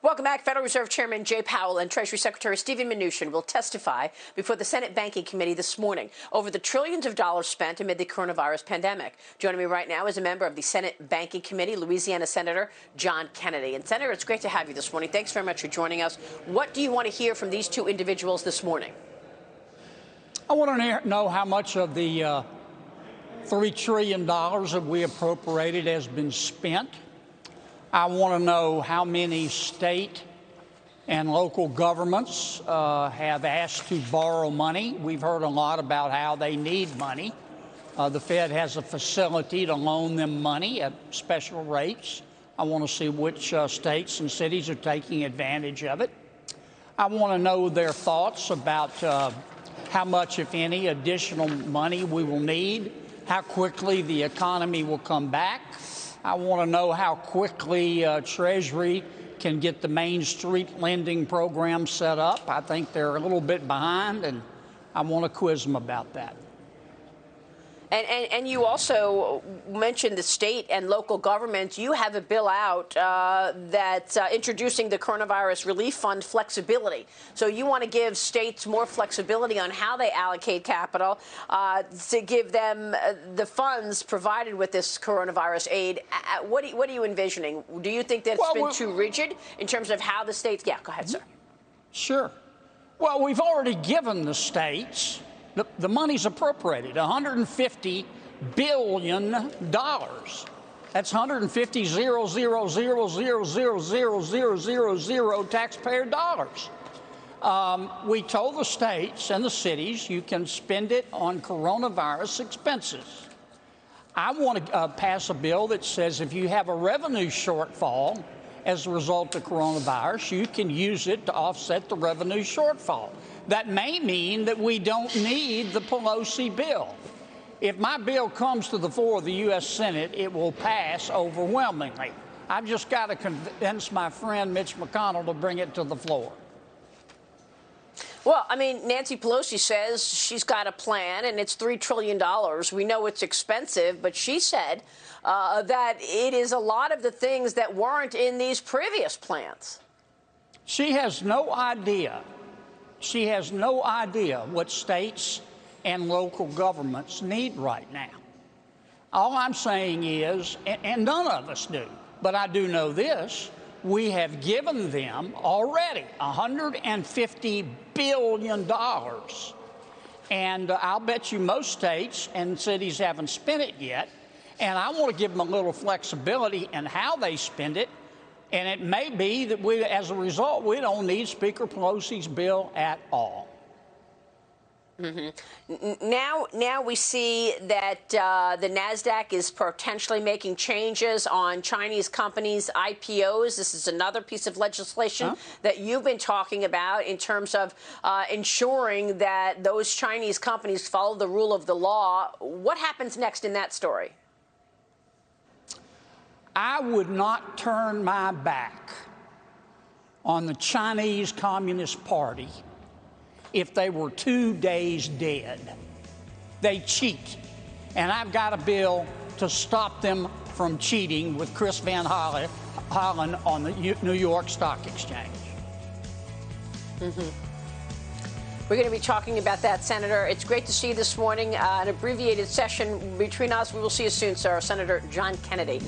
Welcome back. Federal Reserve Chairman Jay Powell and Treasury Secretary Steven Mnuchin will testify before the Senate Banking Committee this morning over the trillions of dollars spent amid the coronavirus pandemic. Joining me right now is a member of the Senate Banking Committee, Louisiana Senator Sen Kennedy. And Senator, it's great to have you this morning. Thanks very much for joining us. What do you want to hear from these two individuals this morning? I want to know how much of the $3 trillion that we appropriated has been spent. I want to know how many state and local governments have asked to borrow money. We've heard a lot about how they need money. The Fed has a facility to loan them money at special rates. I want to see which states and cities are taking advantage of it. I want to know their thoughts about how much, if any, additional money we will need, how quickly the economy will come back. I want to know how quickly Treasury can get the Main Street lending program set up. I think they're a little bit behind, and I want to quiz them about that. And you also mentioned the state and local governments. You have a bill out that's introducing the coronavirus relief fund flexibility. So you want to give states more flexibility on how they allocate capital to give them the funds provided with this coronavirus aid. What are you envisioning? Do you think that it's been too rigid in terms of how the states? Yeah, go ahead, sir. Sure. Well, we've already given the states. The money's appropriated, $150 billion. That's 150,000,000,000,000 taxpayer dollars. We told the states and the cities you can spend it on coronavirus expenses. I want to pass a bill that says if you have a revenue shortfall as a result of coronavirus, you can use it to offset the revenue shortfall. That may mean that we don't need the Pelosi bill. If my bill comes to the floor of the U.S. Senate, it will pass overwhelmingly. I've just got to convince my friend Mitch McConnell to bring it to the floor. Well, I mean, Nancy Pelosi says she's got a plan, and it's $3 trillion. We know it's expensive, but she said that it is a lot of the things that weren't in these previous plans. She has no idea. She has no idea what states and local governments need right now. All I'm saying is, and none of us do, but I do know this, we have given them already $150 billion. And I'll bet you most states and cities haven't spent it yet. And I want to give them a little flexibility in how they spend it. And it may be that we, as a result, we don't need Speaker Pelosi's bill at all. Mm-hmm. Now we see that the NASDAQ is potentially making changes on Chinese companies' IPOs. This is another piece of legislation that you've been talking about in terms of ensuring that those Chinese companies follow the rule of the law. What happens next in that story? I would not turn my back on the Chinese Communist Party if they were 2 days dead. They cheat. And I've got a bill to stop them from cheating with Chris Van Hollen on the New York Stock Exchange. Mm-hmm. We're going to be talking about that, Senator. It's great to see you this morning. An abbreviated session between us. We will see you soon, sir. Senator Sen Kennedy.